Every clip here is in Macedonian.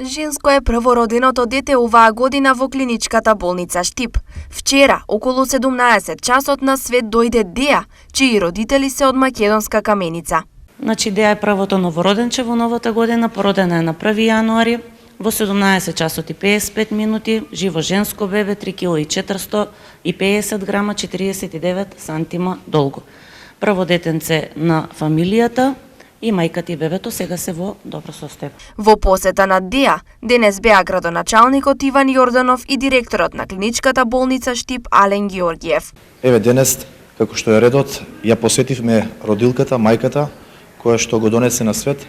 Женско е првороденото дете оваа година во клиничката болница Штип. Вчера, околу 17 часот на свет дојде Деја, чии родители се од Македонска Каменица. Значи, Деја е првото новороденче во новата година, породена е на 1 јануари, во 17 часот и 55 минути, живо женско бебе, 3 кг и 450 грама, 49 сантима долго. Прво детенце на фамилијата, и мајката и бебето сега се во добро состојба. Во посета на Деја, денес беа градоначалникот Иван Јорданов и директорот на клиничката болница Штип Ален Ѓорѓиев. Еве денес, како што е редот, ја посетивме родилката, мајката, која што го донесе на свет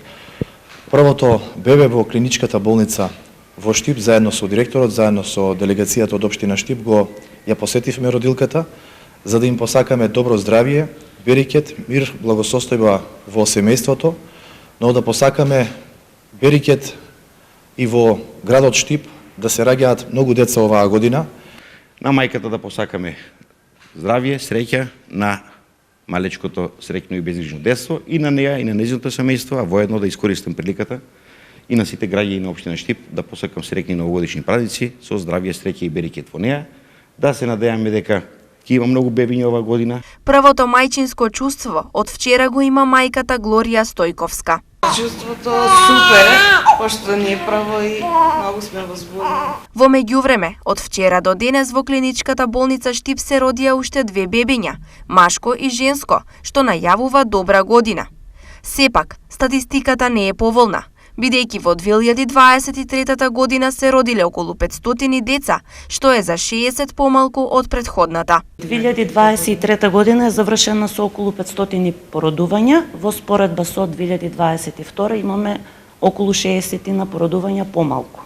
првото бебе во клиничката болница во Штип, заедно со директорот, заедно со делегацијата од општина Штип, ја посетивме родилката, за да им посакаме добро здравје, берикет, мир, благосостојба во семејството, но да посакаме берикет и во градот Штип, да се раѓаат многу деца оваа година. На мајката да посакаме здравје, среќа, на малечкото среќно и безгрижно детство, и на неја и на нејзиното семејство, а воедно да искористам приликата и на сите граѓани на општина Штип да посакам среќни новогодишни празници со здравје, среќа и берикет во неја, да се надејаме дека ќе има многу бебиња оваа година. Првото мајчинско чувство од вчера го има мајката Глорија Стојковска. Чувството супер е, пошто не е право и многу сме возбудени. Во меѓувреме, од вчера до денес во клиничката болница Штип се родија уште 2 бебиња, машко и женско, што најавува добра година. Сепак, статистиката не е поволна, бидејќи во 2023 година се родиле околу 500 деца, што е за 60 помалку од претходната. 2023 година е завршена со околу 500 породувања, во споредба со 2022 имаме околу 60 на породувања помалку.